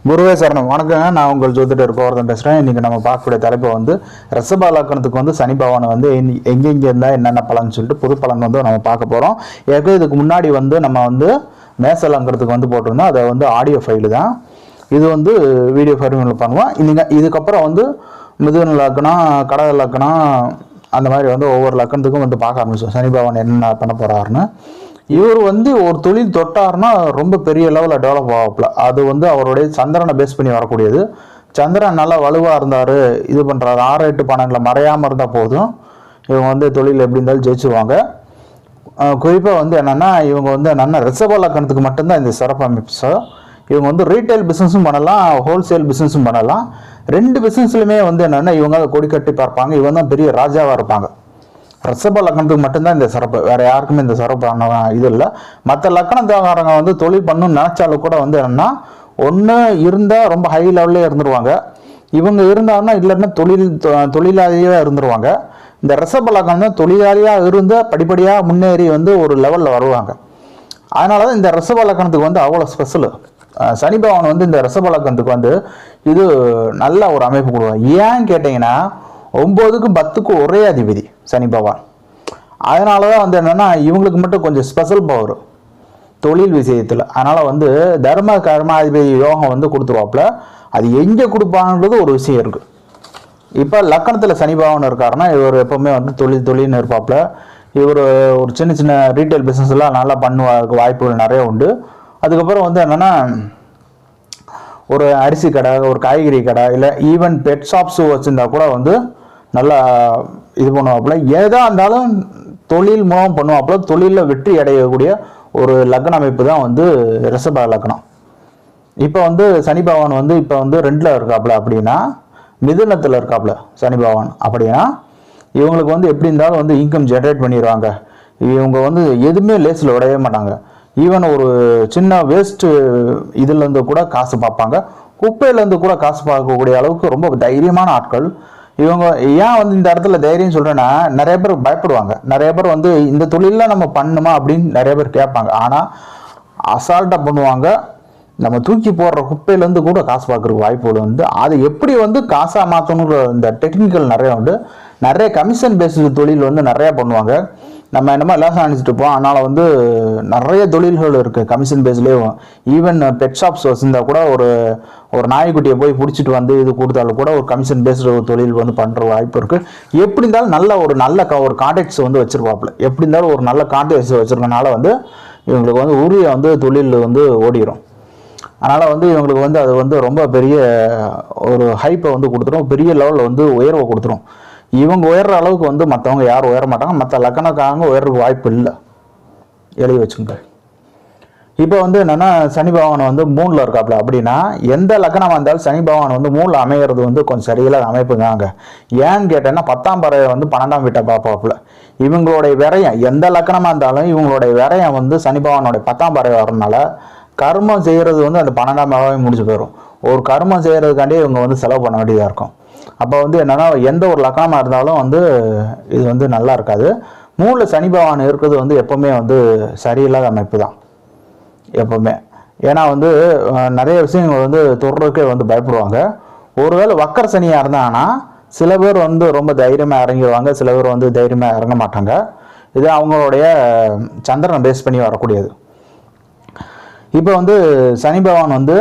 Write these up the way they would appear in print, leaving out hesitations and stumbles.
குருவே சரணம். வணக்கங்க. நான் உங்கள் ஜோதிடர் கோவர்தன் பேசுகிறேன். இன்றைக்கி நம்ம பார்க்கக்கூடிய தலைப்பு வந்து ரிஷப லக்னத்துக்கு வந்து சனி பகவான் வந்து எங்கெங்கே இருந்தால் என்னென்ன பலன்னு சொல்லிட்டு புது பலன் வந்து நம்ம பார்க்க போகிறோம். ஏற்கனவே இதுக்கு முன்னாடி வந்து நம்ம வந்து மேச லக்னத்துக்கு வந்து போட்டிருந்தோம். அதை வந்து ஆடியோ ஃபைலு தான். இது வந்து வீடியோ ஃபைலில் பண்ணுவோம். இதுக்கப்புறம் வந்து மிதுன லக்னம், கடக லக்னம், அந்த மாதிரி வந்து ஒவ்வொரு லக்னத்துக்கும் வந்து பார்க்க ஆரம்பிச்சோம் சனி பகவான் என்ன பண்ண போகிறாருன்னு. இவர் வந்து ஒரு தொழில் தொட்டார்னா ரொம்ப பெரிய லெவலில் டெவலப் ஆகல. அது வந்து அவருடைய சந்திரனை பேஸ் பண்ணி வரக்கூடியது. சந்திரன் நல்லா வலுவாக இருந்தார், இது பண்ணுறாரு, 6, 8, 12 மறையாமல் இருந்தால் போதும், இவங்க வந்து தொழில் எப்படி இருந்தாலும் ஜெயிச்சுருவாங்க. குறிப்பாக வந்து என்னென்னா இவங்க வந்து என்னென்னா ரிஷப லக்னத்துக்கு மட்டும்தான் இந்த சிறப்பு அமைப்பு. இவங்க வந்து ரீட்டைல் பிஸ்னஸும் பண்ணலாம், ஹோல்சேல் பிஸ்னஸும் பண்ணலாம். 2 பிஸ்னஸ்லையுமே வந்து என்னென்னா இவங்க கொடி கட்டி பார்ப்பாங்க. இவங்க தான் பெரிய ராஜாவாக இருப்பாங்க. ரிஷப லக்னத்துக்கு மட்டும்தான் இந்த சிறப்பு, வேறு யாருக்குமே இந்த சிறப்பு இது இல்லை. மற்ற லக்னக்காரங்க வந்து தொழில் பண்ணணும்னு நினச்சாலும் கூட வந்து என்னென்னா ஒன்று இருந்தால் ரொம்ப ஹை லெவல்லே இருந்துருவாங்க. இவங்க இருந்தாங்கன்னா இல்லைன்னா தொழிலாளியாக இருந்துருவாங்க. இந்த ரிஷப லக்னம் தான் தொழிலாளியாக இருந்து படிப்படியாக முன்னேறி வந்து ஒரு லெவலில் வருவாங்க. அதனால தான் இந்த ரிஷப லக்னத்துக்கு வந்து அவ்வளோ ஸ்பெஷலு. சனி பகவான் வந்து இந்த ரிஷப லக்னத்துக்கு வந்து இது நல்ல ஒரு அமைப்பு கொடுவாங்க. ஏன்னு கேட்டிங்கன்னா 9க்கு 10க்கு ஒரே அதிபதி சனி பகவான். அதனால தான் வந்து என்னென்னா இவங்களுக்கு மட்டும் கொஞ்சம் ஸ்பெஷல் பவர் தொழில் விஷயத்தில். அதனால் வந்து தர்ம கர்மாதிபதி யோகம் வந்து கொடுத்துருவாப்புல. அது எங்கே கொடுப்பாங்கன்றது ஒரு விஷயம் இருக்குது. இப்போ லக்கணத்தில் சனி பகவான் இருக்காருன்னா இவர் எப்போவுமே வந்து தொழில்னு இருப்பாப்புல. இவர் ஒரு சின்ன சின்ன ரீட்டைல் பிஸ்னஸ்லாம் நல்லா பண்ணுவதற்கு வாய்ப்புகள் நிறைய உண்டு. அதுக்கப்புறம் வந்து என்னென்னா ஒரு அரிசி கடை, ஒரு காய்கறி கடை, இல்லை ஈவன் பெட் ஷாப்ஸு வச்சுருந்தா கூட வந்து நல்லா இது பண்ணுவாப்புல. ஏதா இருந்தாலும் தொழில் மூலம் பண்ணுவாப்புல. தொழிலில் வெற்றி அடையக்கூடிய ஒரு லக்ன அமைப்பு தான் வந்து ரிஷப லக்னம். இப்போ வந்து சனி பகவான் வந்து இப்போ வந்து 2ல் இருக்காப்புல அப்படின்னா, மிதுனத்தில் இருக்காப்புல சனி பகவான் அப்படின்னா, இவங்களுக்கு வந்து எப்படி இருந்தாலும் வந்து இன்கம் ஜென்ரேட் பண்ணிடுவாங்க. இவங்க வந்து எதுவுமே லேஸில் விடவே மாட்டாங்க. ஈவன் ஒரு சின்ன வேஸ்ட்டு இதுலேருந்து கூட காசு பார்ப்பாங்க. குப்பையிலேருந்து கூட காசு பார்க்கக்கூடிய அளவுக்கு ரொம்ப தைரியமான ஆட்கள் இவங்க. ஏன் வந்து இந்த இடத்துல தைரியம் சொல்கிறேன்னா, நிறைய பேர் பயப்படுவாங்க. நிறைய பேர் வந்து இந்த தொழிலெலாம் நம்ம பண்ணணுமா அப்படின்னு நிறைய பேர் கேட்பாங்க. ஆனால் அசால்ட்டாக பண்ணுவாங்க. நம்ம தூக்கி போடுற குப்பையிலேருந்து கூட காசு பார்க்குறதுக்கு வாய்ப்புகள் வந்து அதை எப்படி வந்து காசாக மாற்றணுன்ற இந்த டெக்னிக்கல் நிறைய உண்டு. நிறைய கமிஷன் பேஸ்டு தொழில் வந்து நிறையா பண்ணுவாங்க. நம்ம என்னமோ எல்லாம் நினச்சிட்டு இருப்போம். அதனால் வந்து நிறைய தொழில்கள் இருக்குது கமிஷன் பேஸ்லேயும். ஈவன் பெட் ஷாப்ஸ் வச்சுருந்தா கூட ஒரு நாய்க்குட்டியை போய் பிடிச்சிட்டு வந்து இது கொடுத்தாலும் கூட ஒரு கமிஷன் பேஸ்டு ஒரு தொழில் வந்து பண்ணுற வாய்ப்பு இருக்குது. எப்படி இருந்தாலும் ஒரு கான்டாக்ட்ஸ் வந்து வச்சுருப்பாப்புல. எப்படி இருந்தாலும் ஒரு நல்ல கான்டாக்ட்ஸ் வச்சுருக்கனால வந்து இவங்களுக்கு வந்து உரிய வந்து தொழில் வந்து ஓடிடும். அதனால் வந்து இவங்களுக்கு வந்து அது வந்து ரொம்ப பெரிய ஒரு ஹைப்பை வந்து கொடுத்துரும், பெரிய லெவலில் வந்து உயர்வை கொடுத்துரும். இவங்க உயர்ற அளவுக்கு வந்து மற்றவங்க யாரும் உயர மாட்டாங்க. மற்ற லக்கணக்காரங்க உயர்றதுக்கு வாய்ப்பு இல்லை, எழுதி வச்சுங்க. இப்போ வந்து என்னென்னா சனி பகவான் வந்து 3ல் இருக்காப்புல அப்படின்னா, எந்த லக்கணமாக இருந்தாலும் சனி பகவான் வந்து 3ல் அமைகிறது வந்து கொஞ்சம் சரியில்லாத அமைப்புங்காங்க. ஏன்னு கேட்டேன்னா 10ஆம் பறவை வந்து 12ஆம் வீட்டை பார்ப்பாப்புல. இவங்களுடைய விரயம் எந்த லக்கணமாக இருந்தாலும் இவங்களுடைய விரயம் வந்து சனி பகவானுடைய 10ஆம் பறவை வரனால கர்மம் செய்கிறது வந்து அந்த 12ஆம் பறவை முடிஞ்சு போயிடும். ஒரு கர்மம் செய்கிறதுக்காண்டி இவங்க வந்து செலவு பண்ண வேண்டியதாக இருக்கும். அப்போ வந்து என்னென்னா எந்த ஒரு லக்கணமாக இருந்தாலும் வந்து இது வந்து நல்லா இருக்காது. 3ல் சனி பகவான் இருக்கிறது வந்து எப்போவுமே வந்து சரியில்லாத அமைப்பு தான் எப்போவுமே. ஏன்னா வந்து நிறைய விஷயங்கள் வந்து தொடுறதுக்கே வந்து பயப்படுவாங்க. ஒருவேளை வக்கர சனியாக இருந்தாங்கன்னா சில பேர் வந்து ரொம்ப தைரியமாக இறங்கிடுவாங்க, சில பேர் வந்து தைரியமாக இறங்க மாட்டாங்க. இது அவங்களுடைய சந்திரனை பேஸ் பண்ணி வரக்கூடியது. இப்போ வந்து சனி பகவான் வந்து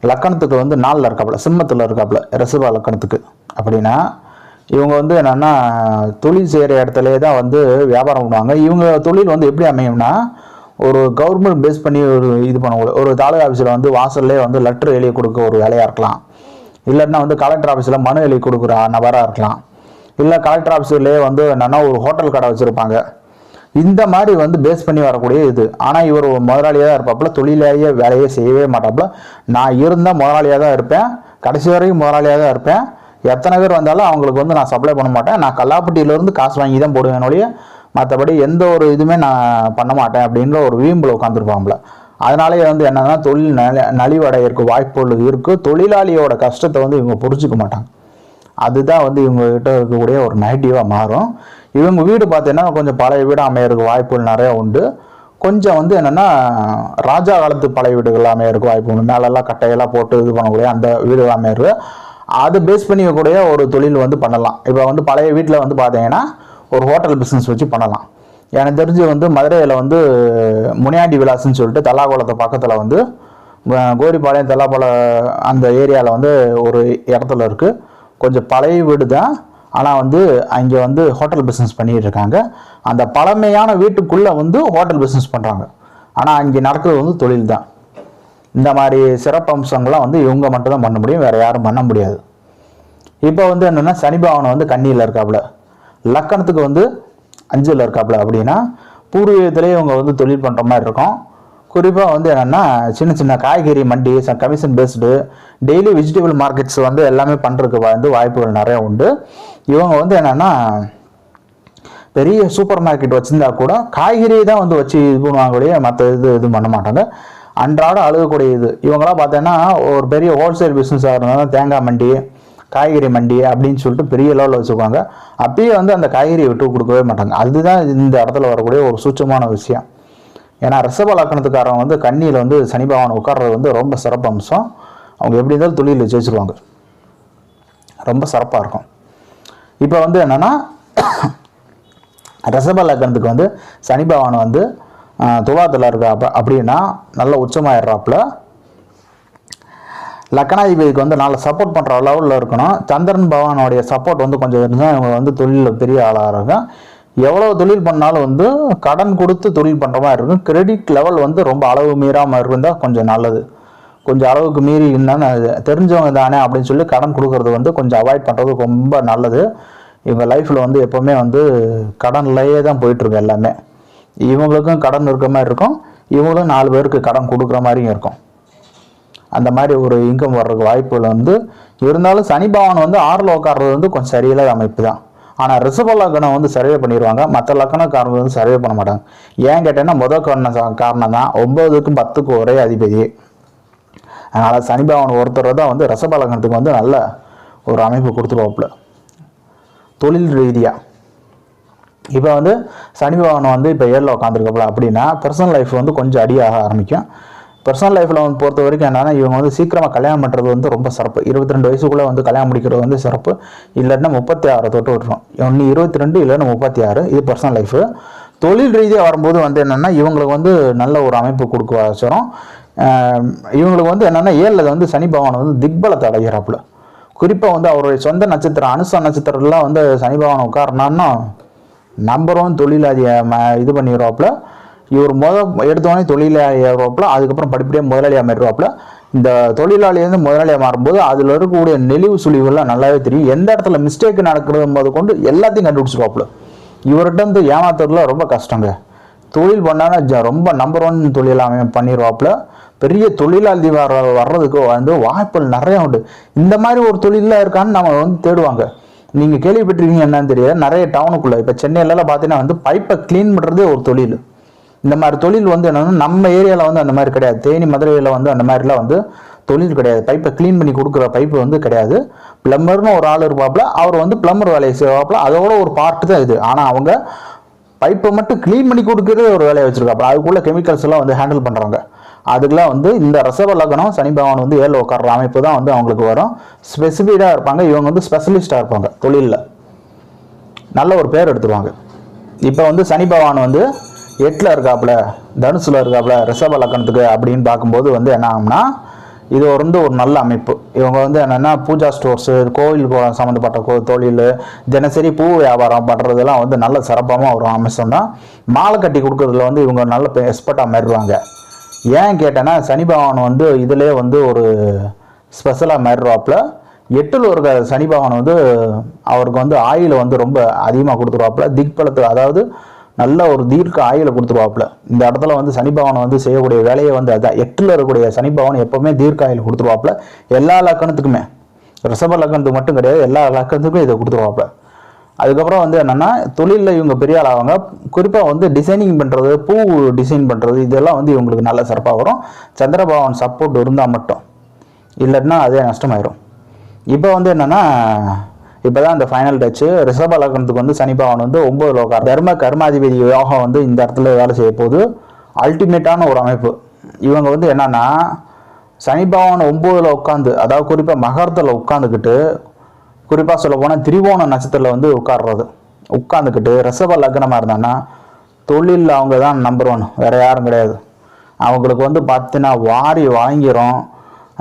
லக்கணத்துக்கு வந்து 4ல் இருக்காப்புல, சிம்மத்தில் இருக்காப்புல ரிஷப லக்கணத்துக்கு அப்படின்னா, இவங்க வந்து என்னென்னா தொழில் செய்கிற இடத்துலே தான் வந்து வியாபாரம் பண்ணுவாங்க. இவங்க தொழில் வந்து எப்படி அமையும்னா, ஒரு கவர்மெண்ட் பேஸ் பண்ணி இது பண்ணக்கூடிய ஒரு தாலுகா ஆஃபீஸில் வந்து வாசல்லே வந்து லெட்டர் எழுதி கொடுக்க ஒரு வேலையாக இருக்கலாம். இல்லைன்னா வந்து கலெக்டர் ஆஃபீஸில் மனு எழுதி கொடுக்குற நபராக இருக்கலாம். இல்லை கலெக்டர் ஆஃபீஸிலே வந்து என்னென்னா ஒரு ஹோட்டல் கடை வச்சுருப்பாங்க. இந்த மாதிரி வந்து பேஸ் பண்ணி வரக்கூடிய இது. ஆனால் இவர் முதலாளியாக தான் இருப்பாப்புல, தொழிலாளியாக வேலையே செய்யவே மாட்டாப்புல. நான் இருந்தால் முதலாளியாக தான் இருப்பேன், கடைசி வரைக்கும் முதலாளியாக தான் இருப்பேன். எத்தனை பேர் வந்தாலும் அவங்களுக்கு வந்து நான் சப்ளை பண்ண மாட்டேன், நான் கல்லாப்பட்டியிலேருந்து காசு வாங்கி தான் போடுவேன் ஒழிய மற்றபடி எந்த ஒரு இதுவுமே நான் பண்ண மாட்டேன் அப்படின்ற ஒரு வீம்பில் உட்காந்துருப்பாப்புல. அதனாலே வந்து என்னன்னா தொழில் நலிவடையிறதுக்கு வாய்ப்புகள் இருக்குது. தொழிலாளியோட கஷ்டத்தை வந்து இவங்க புரிஞ்சுக்க மாட்டாங்க. அதுதான் வந்து இவங்ககிட்ட இருக்கக்கூடிய ஒரு நெகட்டிவாக மாறும். இவங்க வீடு பார்த்தீங்கன்னா கொஞ்சம் பழைய வீடு அமையறதுக்கு வாய்ப்புகள் நிறையா உண்டு. கொஞ்சம் வந்து என்னென்னா ராஜா காலத்து பழைய வீடுகள் எல்லாமே இருக்கும் வாய்ப்பு உண்டு. மேலெல்லாம் கட்டையெல்லாம் போட்டு இது பண்ணக்கூடிய அந்த வீடு எல்லாமே இருக்குது. அதை பேஸ் பண்ணிக்கக்கூடிய ஒரு தொழில் வந்து பண்ணலாம். இப்போ வந்து பழைய வீட்டில் வந்து பார்த்தீங்கன்னா ஒரு ஹோட்டல் பிஸ்னஸ் வச்சு பண்ணலாம். எனக்கு தெரிஞ்சு வந்து மதுரையில் வந்து முனியாண்டி விலாஸ்ன்னு சொல்லிட்டு தல்லாகுளத்து பக்கத்தில் வந்து கோரிப்பாளையம் தல்லாப்பாளையம் அந்த ஏரியாவில் வந்து ஒரு இடத்துல இருக்குது. கொஞ்சம் பழைய வீடு தான், ஆனால் வந்து அங்கே வந்து ஹோட்டல் பிஸ்னஸ் பண்ணிகிட்டு இருக்காங்க. அந்த பழமையான வீட்டுக்குள்ளே வந்து ஹோட்டல் பிஸ்னஸ் பண்ணுறாங்க. ஆனால் அங்கே நடக்கிறது வந்து தொழில் தான். இந்த மாதிரி சிறப்பு அம்சங்கள்லாம் வந்து இவங்க மட்டும் தான் பண்ண முடியும், வேறு யாரும் பண்ண முடியாது. இப்போ வந்து என்னென்னா சனிபாவனை வந்து கன்னியில் இருக்காப்புல, லக்கணத்துக்கு வந்து 5ல் இருக்காப்புல அப்படின்னா பூர்வீகத்திலே இவங்க வந்து தொழில் பண்ணுற மாதிரி இருக்கும். குறிப்பாக வந்து என்னென்னா சின்ன சின்ன காய்கறி மண்டி, commission based daily vegetable markets வந்து எல்லாமே பண்ணுறதுக்கு வந்து வாய்ப்புகள் நிறையா உண்டு. இவங்க வந்து என்னென்னா பெரிய சூப்பர் மார்க்கெட் வச்சுருந்தா கூட காய்கறி தான் வந்து வச்சு இது பண்ணுவாங்களே, மற்ற இது பண்ண மாட்டாங்க. அன்றாட அழுகக்கூடிய இது இவங்களாம் பார்த்தீங்கன்னா ஒரு பெரிய ஹோல்சேல் பிஸ்னஸாக இருந்தாலும் தேங்காய் மண்டி, காய்கறி மண்டி அப்படின்னு சொல்லிட்டு பெரிய லெவலில் வச்சுக்குவாங்க. அப்பயே வந்து அந்த காய்கறியை விட்டு கொடுக்கவே மாட்டாங்க. அதுதான் இந்த இடத்துல வரக்கூடிய ஒரு சூட்சமான விஷயம். ஏன்னா ரிஷப லக்னத்துக்காரங்க வந்து கன்னியில் வந்து சனி பகவான் உட்கார்றது வந்து ரொம்ப சிறப்பு அம்சம். அவங்க எப்படி இருந்தாலும் தொழிலில் ஜெயிச்சிருவாங்க, ரொம்ப சிறப்பாக இருக்கும். இப்போ வந்து என்னென்னா ரிஷப லக்னத்துக்கு வந்து சனி பகவான் வந்து துலாத்தில் இருக்கா அப்படின்னா நல்ல உச்சமாயிடுறாப்புல. லக்கணாதிபதிக்கு வந்து நல்லா சப்போர்ட் பண்ணுற லெவலில் இருக்கணும். சந்திரன் பகவானுடைய சப்போர்ட் வந்து கொஞ்சம் இருந்தால் இவங்க வந்து தொழிலில் பெரிய ஆளாக இருக்கும். எவ்வளோ தொழில் பண்ணாலும் வந்து கடன் கொடுத்து தொழில் பண்ணுற மாதிரி இருக்கும். கிரெடிட் லெவல் வந்து ரொம்ப அளவு மீறாமல் இருந்தால் கொஞ்சம் நல்லது. கொஞ்சம் அளவுக்கு மீறி என்னன்னு தெரிஞ்சவங்க தானே அப்படின்னு சொல்லி கடன் கொடுக்கறது வந்து கொஞ்சம் அவாய்ட் பண்ணுறது ரொம்ப நல்லது. இவங்க லைஃப்பில் வந்து எப்போவுமே வந்து கடன்லையே தான் போயிட்டுருக்கு எல்லாமே. இவங்களுக்கும் கடன் இருக்கிற மாதிரி இருக்கும், இவங்களும் 4 பேருக்கு கடன் கொடுக்குற மாதிரியும் இருக்கும். அந்த மாதிரி ஒரு இன்கம் வர்றதுக்கு வாய்ப்புகள் வந்து இருந்தாலும் சனி பகவான் வந்து 6ல் உட்கார்றது வந்து கொஞ்சம் சரியில்லாத அமைப்பு தான். ஆனால் ரிஷப லக்னம் வந்து சர்வே பண்ணிடுவாங்க, மற்ற லக்கணக்காரங்க வந்து சர்வே பண்ண மாட்டாங்க. ஏன் கேட்டேன்னா முதல் காரணம் தான் 9க்கும் 10க்கும் ஒரே அதிபதி. அதனால் சனி பகவான் ஒருத்தர் தான் வந்து ரிஷப லக்னத்துக்கு வந்து நல்ல ஒரு அமைப்பு கொடுத்துருவாப்புல தொழில் ரீதியாக. இப்போ வந்து சனி பகவான் வந்து இப்போ 7ல் உட்காந்துருக்கப்பல அப்படின்னா பர்சனல் லைஃப் வந்து கொஞ்சம் அடியாக ஆரம்பிக்கும். பர்சனல் லைஃப்பில் வந்து பொறுத்த வரைக்கும் என்னென்னா இவங்க வந்து சீக்கிரமாக கல்யாணம் பண்ணுறது வந்து ரொம்ப சிறப்பு. 22 வயசுக்குள்ளே வந்து கல்யாணம் முடிக்கிறது வந்து சிறப்பு. இல்லைன்னா 36 தொட்டு விட்டுரும். ஒன்று 22 இல்லைன்னா 36. இது பர்சனல் லைஃபு. தொழில் ரீதியாக வரும்போது வந்து என்னென்னா இவங்களுக்கு வந்து நல்ல ஒரு அமைப்பு கொடுக்க வச்சிடும். இவங்களுக்கு வந்து என்னென்னா 7ல் வந்து சனி பகவான் வந்து திக்பலத்தை அடைகிறாப்புல. குறிப்பாக வந்து அவருடைய சொந்த நட்சத்திரம் அனுச நட்சத்திரம்லாம் வந்து சனி பகவான் உட்காரனான்னா நம்பர் 1 தொழிலாளியை இது பண்ணிடுவாப்புல. இவர் எடுத்தோடனே தொழிலாளி ஆகிறப்பல, அதுக்கப்புறம் படிப்படியாக முதலாளியாக மாறிடுவாப்புல. இந்த தொழிலாளியிலேருந்து முதலாளியாக மாறும்போது அதில் இருக்கக்கூடிய நெளிவு சுழிவுகள்லாம் நல்லாவே தெரியும். எந்த இடத்துல மிஸ்டேக் நடக்கிறது போது கொண்டு எல்லாத்தையும் கண்டுபிடிச்சிருவாப்புல. இவர்கிட்ட வந்து ஏமாத்துறதுல ரொம்ப கஷ்டங்க. தொழில் பண்ணால் ரொம்ப நம்பர் 1 தொழிலாக பண்ணிடுவாப்புல. பெரிய தொழிலாளி வர்றதுக்கு வந்து வாய்ப்புகள் நிறையா உண்டு. இந்த மாதிரி ஒரு தொழிலாக இருக்கான்னு நம்ம வந்து தேடுவாங்க. நீங்கள் கேள்விப்பட்டிருக்கீங்க என்னன்னு தெரியாது, நிறைய டவுனுக்குள்ளே இப்போ சென்னையிலலாம் பார்த்தீங்கன்னா வந்து பைப்பை க்ளீன் பண்ணுறதே ஒரு தொழில். இந்த மாதிரி தொழில் வந்து என்னென்னா நம்ம ஏரியாவில் வந்து அந்த மாதிரி கிடையாது. தேனி மதுரையில் வந்து அந்த மாதிரிலாம் வந்து தொழில் கிடையாது. பைப்பை க்ளீன் பண்ணி கொடுக்குற பைப்பு வந்து கிடையாது. பிளம்பர்னு ஒரு ஆள் இருப்பாப்புல, அவர் வந்து பிளம்பர் வேலையை செய்வாப்புல, அதோட ஒரு பார்ட்டு தான் இது. ஆனால் அவங்க பைப்பை மட்டும் க்ளீன் பண்ணி கொடுக்குறது ஒரு வேலையை வச்சுருக்காப்புல. அதுக்குள்ளே கெமிக்கல்ஸ் எல்லாம் வந்து ஹேண்டில் பண்ணுறாங்க. அதுக்கெல்லாம் வந்து இந்த ரிஷப லக்னம் சனி பகவான் வந்து 7ல் உட்கார்ற அமைப்பு தான் வந்து அவங்களுக்கு வரும். ஸ்பெசிஃபைடாக இருப்பாங்க. இவங்க வந்து ஸ்பெஷலிஸ்டாக இருப்பாங்க தொழிலில், நல்ல ஒரு பேர் எடுத்துருவாங்க. இப்போ வந்து சனி பகவான் வந்து 8ல் இருக்காப்புல, தனுசில் இருக்காப்புல ரிஷப லக்னத்துக்கு அப்படின்னு பார்க்கும்போது வந்து என்ன ஆகும்னா இது வந்து ஒரு நல்ல அமைப்பு. இவங்க வந்து என்னென்னா பூஜா ஸ்டோர்ஸு, கோவில் சம்மந்தப்பட்ட தொழில், தினசரி பூ வியாபாரம் பண்ணுறதுலாம் வந்து நல்ல சிறப்பாக ஒரு அம்சம் தான். மாலை கட்டி கொடுக்குறதுல வந்து இவங்க நல்ல எக்ஸ்பர்ட்டாக மாறிடுவாங்க. ஏன் கேட்டேன்னா சனி பகவான் வந்து இதிலே வந்து ஒரு ஸ்பெஷலாக மாறிடுவாப்புல. 8ல் இருக்க சனி பகவான் வந்து அவருக்கு வந்து ஆயுளை வந்து ரொம்ப அதிகமாக கொடுத்துருவாப்புல. திக்பலத்து அதாவது நல்ல ஒரு தீர்க்க ஆயுளை கொடுத்துருவாப்புல. இந்த இடத்துல வந்து சனி பகவான் வந்து செய்யக்கூடிய வேலையை வந்து அதான் 8ல் இருக்கக்கூடிய சனி பகவான் எப்போவுமே தீர்க்க ஆயுள் கொடுத்துருவாப்புல. எல்லா லக்கணத்துக்குமே, ரிஷப லக்கணத்துக்கு மட்டும் கிடையாது, எல்லா லக்கணத்துக்கும் இதை கொடுத்துருவாப்புல. அதுக்கப்புறம் வந்து என்னென்னா தொழிலில் இவங்க பெரிய ஆளாவாங்க. குறிப்பாக வந்து டிசைனிங் பண்ணுறது, பூ டிசைன் பண்ணுறது, இதெல்லாம் வந்து இவங்களுக்கு நல்ல சிறப்பாக வரும். சந்திர பகவான் சப்போர்ட் இருந்தால் மட்டும், இல்லைன்னா அதே நஷ்டமாயிரும். இப்போ வந்து என்னென்னா இப்போ தான் இந்த ஃபைனல் டச்சு. ரிஷப லக்னத்துக்கு வந்து சனி பகவான் வந்து 9ல் உட்கார். தர்ம கர்மாதிபதி யோகம் வந்து இந்த இடத்துல வேலை செய்ய போகுது. அல்டிமேட்டான ஒரு அமைப்பு. இவங்க வந்து என்னன்னா சனி பகவான் 9ல் உட்காந்து, அதாவது குறிப்பாக மகரத்தில் உட்காந்துக்கிட்டு, குறிப்பாக சொல்ல போனால் திரிவோண நட்சத்திரத்தில் வந்து உட்காந்துக்கிட்டு ரிஷப லக்னமாக இருந்தாங்கன்னா தொழிலில் அவங்க தான் நம்பர் 1, வேறு யாரும் கிடையாது. அவங்களுக்கு வந்து பார்த்தீங்கன்னா வாரி வாங்கிரும்.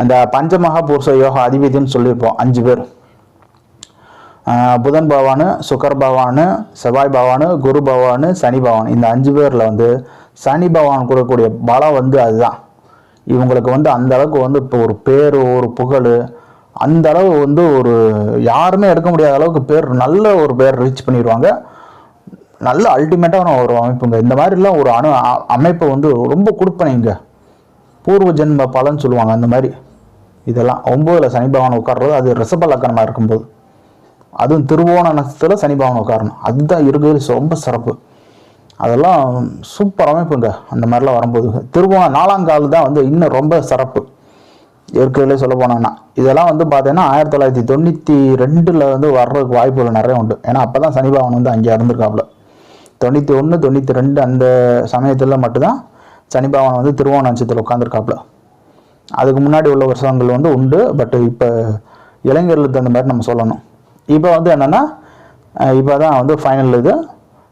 அந்த பஞ்சமகா புருஷ யோகா அதிபதினு சொல்லியிருப்போம் 5 பேர். புதன் பகவான், சுக்கர் பகவான், செவ்வாய் பகவான், குரு பகவான், சனி பகவான். இந்த 5 பேரில் வந்து சனி பகவான் கொடுக்கக்கூடிய பலம் வந்து அதுதான். இவங்களுக்கு வந்து அந்த அளவுக்கு வந்து இப்போ ஒரு பேர், ஒரு புகழ், அந்த அளவு வந்து ஒரு யாருமே எடுக்க முடியாத அளவுக்கு பேர், நல்ல ஒரு பேர் ரீச் பண்ணிடுவாங்க. நல்ல அல்டிமேட்டான ஒரு அமைப்புங்க. இந்த மாதிரிலாம் ஒரு அமைப்பை வந்து ரொம்ப கொடுப்பனைங்க. பூர்வ ஜென்ம பலன்னு சொல்லுவாங்க. அந்த மாதிரி இதெல்லாம் 9ல் சனி பகவான் உட்கார்றது, அது ரிஷப லக்னமாக இருக்கும்போது, அதுவும் திருவோண நட்சத்திரத்தில் சனி பகவான் உட்காரணும். அதுதான் இருக்கிறது ரொம்ப சிறப்பு. அதெல்லாம் சூப்பர் அமைப்புங்க. அந்த மாதிரிலாம் வரும்போது திருவோண 4ஆம் கால் தான் வந்து இன்னும் ரொம்ப சிறப்பு இருக்கிறதுலே சொல்ல போனாங்கன்னா. இதெல்லாம் வந்து பார்த்தீங்கன்னா 1992 வந்து வர்றதுக்கு வாய்ப்புகள் நிறைய உண்டு. ஏன்னா அப்போ தான் சனி பகவான் வந்து அங்கே இருந்திருக்காப்புல. 91, 92 அந்த சமயத்தில் மட்டும்தான் சனி பகவான் வந்து திருவோண நட்சத்திரத்தில் உட்காந்துருக்காப்புல. அதுக்கு முன்னாடி உள்ள வருஷங்கள் வந்து உண்டு. பட் இப்போ இளைஞர்களுக்கு தகுந்த மாதிரி நம்ம சொல்லணும். இப்போ வந்து என்னென்னா இப்போ தான் வந்து ஃபைனல் இது.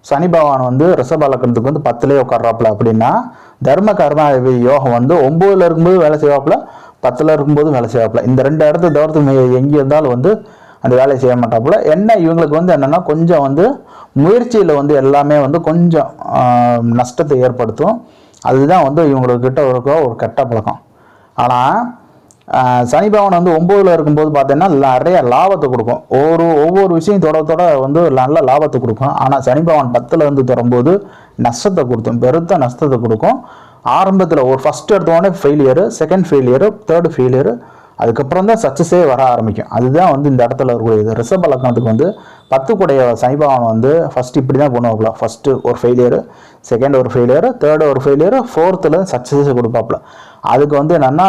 சனி பகவான் வந்து ரிஷப லக்னத்துக்கு வந்து 10லே உட்கார்றாப்புல. அப்படின்னா தர்ம கர்ம யோகம் வந்து 9ல் இருக்கும்போது வேலை செய்வாப்புல, 10ல் இருக்கும்போது வேலை செய்வாப்புல. இந்த 2 இடத்த தவிர்த்து எங்கே இருந்தாலும் வந்து அந்த வேலையை செய்ய மாட்டாப்புல. என்ன இவங்களுக்கு வந்து என்னென்னா கொஞ்சம் வந்து முயற்சியில் வந்து எல்லாமே வந்து கொஞ்சம் நஷ்டத்தை ஏற்படுத்தும். அதுதான் வந்து இவங்கக்கிட்ட இருக்க ஒரு கெட்ட பழக்கம். ஆனால் சனி பகவான் வந்து 9ல் இருக்கும்போது பார்த்தீங்கன்னா நிறைய லாபத்தை கொடுக்கும். ஒவ்வொரு விஷயம் தொட வந்து நல்ல லாபத்தை கொடுக்கும். ஆனால் சனி பகவான் 10ல் இருந்து தொடரும்போது நஷ்டத்தை கொடுக்கும், பெருத்த நஷ்டத்தை கொடுக்கும். ஆரம்பத்தில் ஒரு ஃபஸ்ட் எடுத்தோடனே failure, second failure, third failure, அதுக்கப்புறம் தான் சக்ஸஸே வர ஆரம்பிக்கும். அதுதான் வந்து இந்த இடத்துல இருக்கக்கூடியது. ரிஷப லக்னத்துக்கு வந்து 10 கூடைய சனி பகவான் வந்து ஃபஸ்ட்டு இப்படி தான் பண்ணுவாப்புல. ஃபஸ்ட்டு ஒரு ஃபெயிலியரு, செகண்ட் ஒரு ஃபெயிலியரு, தேர்டு ஒரு ஃபெயிலியரு, 4ல் சக்ஸஸே கொடுப்பாப்புல. அதுக்கு வந்து என்னென்னா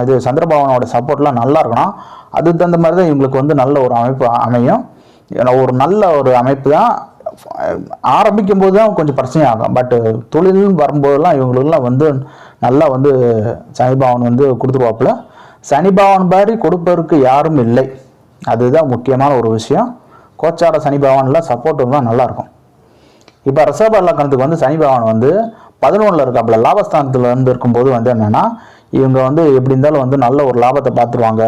இது சந்திரபகவானோட சப்போர்ட்லாம் நல்லா இருக்கணும். அதுக்கு தகுந்த மாதிரி தான் இவங்களுக்கு வந்து நல்ல ஒரு அமைப்பு அமையும். ஒரு நல்ல ஒரு அமைப்பு தான். ஆரம்பிக்கும் போது தான் கொஞ்சம் பிரச்சனையாகும். பட்டு தொழில்னு வரும்போதெல்லாம் இவங்களுக்குலாம் வந்து நல்லா வந்து சனி பகவான் வந்து கொடுத்துருவாப்புல. சனி பகவான் மாதிரி கொடுப்பதற்கு யாரும் இல்லை. அதுதான் முக்கியமான ஒரு விஷயம். கோச்சார சனி பகவான்லாம் சப்போர்ட் தான் நல்லாயிருக்கும். இப்போ ரிஷப லக்னத்துக்கு வந்து சனி பகவான் வந்து 11ல் இருக்காப்புல. லாபஸ்தானத்தில் இருந்து இருக்கும்போது வந்து என்னென்னா இவங்க வந்து எப்படி இருந்தாலும் வந்து நல்ல ஒரு லாபத்தை பார்த்துருவாங்க.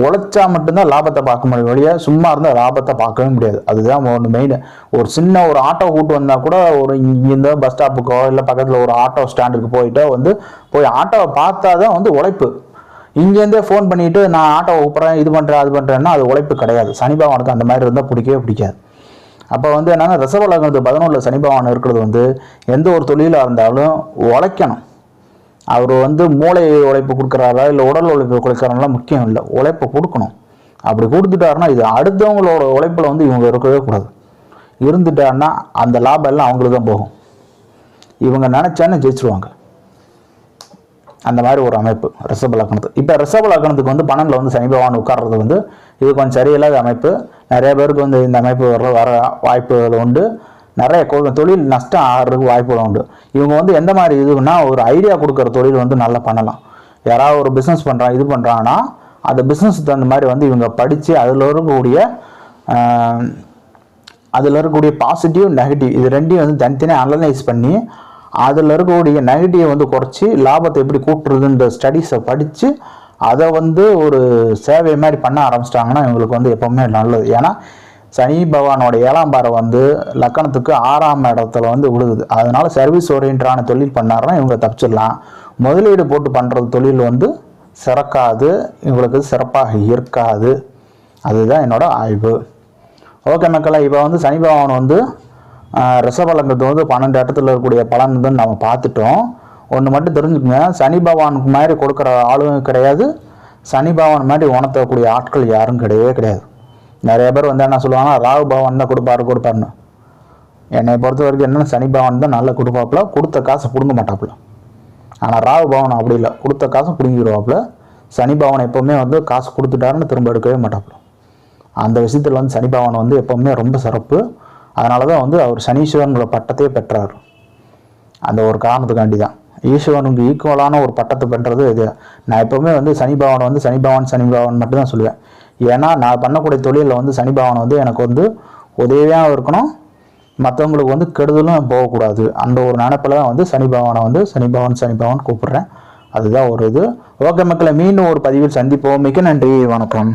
உழைச்சா மட்டும்தான் லாபத்தை பார்க்க முடியும், வழியா சும்மா இருந்தால் லாபத்தை பார்க்கவே முடியாது. அதுதான் ஒன்று மெயின். ஒரு சின்ன ஒரு ஆட்டோ கூட்டு வந்தால் கூட ஒரு இங்கேருந்து பஸ் ஸ்டாப்புக்கோ இல்லை பக்கத்தில் ஒரு ஆட்டோ ஸ்டாண்டுக்கு போய் ஆட்டோவை பார்த்தா தான் வந்து உழைப்பு. இங்கேருந்தே ஃபோன் பண்ணிவிட்டு நான் ஆட்டோவை கூப்பிட்றேன், இது பண்ணுறேன், அது பண்ணுறேன்னா அது உழைப்பு கிடையாது. சனி பகவானுக்கு அந்த மாதிரி இருந்தால் பிடிக்கவே பிடிக்காது. அப்போ வந்து என்னென்னா ரிஷப லக்னத்து 11ல் சனி பகவான் இருக்கிறது வந்து எந்த ஒரு தொழிலாக இருந்தாலும் உழைக்கணும். அவர் வந்து மூளை உழைப்பு கொடுக்குறாரா இல்லை உடல் உழைப்பு கொடுக்குறாரெல்லாம் முக்கியம் இல்லை, உழைப்பை கொடுக்கணும். அப்படி கொடுத்துட்டாருன்னா இது அடுத்தவங்களோட உழைப்பில் வந்து இவங்க இருக்கவே கூடாது. இருந்துட்டாருன்னா அந்த லாபம் எல்லாம் அவங்களுக்கு தான் போகும். இவங்க நினச்சானே ஜெயிச்சிருவாங்க. அந்த மாதிரி ஒரு அமைப்பு ரிஷப லக்னத்துக்கு. இப்போ ரிஷப லக்னத்துக்கு வந்து 12ல் வந்து சனி பகவான் உட்கார்றது வந்து இது கொஞ்சம் சரியில்லாத அமைப்பு. நிறைய பேருக்கு வந்து இந்த அமைப்பு வர வாய்ப்புகள் உண்டு. நிறைய தொழில் நஷ்டம் ஆகிறதுக்கு வாய்ப்புகள் உண்டு. இவங்க வந்து எந்த மாதிரி இதுன்னா ஒரு ஐடியா கொடுக்குற தொழில் வந்து நல்லா பண்ணலாம். யாராவது ஒரு பிஸ்னஸ் பண்ணுறாங்க, இது பண்ணுறாங்கன்னா அந்த பிஸ்னஸ் தகுந்த மாதிரி வந்து இவங்க படித்து அதில் இருக்கக்கூடிய பாசிட்டிவ் நெகட்டிவ் இது ரெண்டையும் வந்து தனித்தனியாக அனலைஸ் பண்ணி அதில் இருக்கக்கூடிய நெகட்டிவை வந்து குறைச்சி லாபத்தை எப்படி கூட்டுறதுன்ற ஸ்டடீஸை படித்து அதை வந்து ஒரு சேவை மாதிரி பண்ண ஆரம்பிச்சிட்டாங்கன்னா இவங்களுக்கு வந்து எப்போவுமே நல்லது. ஏன்னா சனி பகவானோட 7ஆம் பார்வை வந்து லக்கணத்துக்கு 6ஆம் இடத்துல வந்து விழுகுது. அதனால சர்வீஸ் ஓரியன்டான தொழில் பண்ணாருன்னா இவங்க தப்பிச்சிடலாம். முதலீடு போட்டு பண்ணுறது தொழில் வந்து சிறக்காது, இவங்களுக்கு சிறப்பாக இருக்காது. அதுதான் என்னோட ஆய்வு. ஓகே மக்களை, இப்போ வந்து சனி பகவான் வந்து ரிஷப லக்னத்துக்கு வந்து 12 இடத்துல இருக்கக்கூடிய பலன் வந்து நம்ம பார்த்துட்டோம். ஒன்று மட்டும் தெரிஞ்சுக்கோங்க, சனி பகவானுக்கு மாதிரி கொடுக்குற ஆளும் கிடையாது, சனி பகவான் மாதிரி உணர்த்தக்கூடிய ஆட்கள் யாரும் கிடையவே கிடையாது. நிறைய பேர் வந்து என்ன சொல்லுவாங்கன்னா ராகு பகவான் தான் கொடுப்பாருன்னு. என்னை பொறுத்த வரைக்கும் என்னென்னா சனி பகவான் தான் நல்லா கொடுப்பாப்புல, கொடுத்த காசை பிடுங்க மாட்டாப்புல. ஆனால் ராகு பகவான் அப்படி இல்லை, கொடுத்த காசை பிடுங்கிடுவாப்புல. சனி பகவான் எப்போவுமே வந்து காசு கொடுத்துட்டாருன்னு திரும்ப எடுக்கவே மாட்டாப்புல. அந்த விஷயத்தில் வந்து சனி பகவான் வந்து எப்போவுமே ரொம்ப சிறப்பு. அதனால தான் வந்து அவர் சனீஸ்வரன்ற பட்டத்தையே பெற்றார். அந்த ஒரு காரணத்துக்காண்டி தான். ஈஸ்வரனுக்கு ஈக்குவலான ஒரு பட்டத்தை பண்ணுறது இது. நான் எப்போவுமே வந்து சனி பகவானை வந்து சனி பகவான் மட்டும்தான் சொல்லுவேன். ஏன்னா நான் பண்ணக்கூடிய தொழிலில் வந்து சனி பகவான் வந்து எனக்கு வந்து உதவியாக இருக்கணும், மற்றவங்களுக்கு வந்து கெடுதலும் போகக்கூடாது. அந்த ஒரு நினைப்பில் தான் வந்து சனி பகவானை வந்து சனி பகவான் கூப்பிடுறேன். அதுதான் ஒரு இது. ஓகே மக்களை, மீண்டும் ஒரு பதிவில் சந்திப்போம். மிக்க நன்றி, வணக்கம்.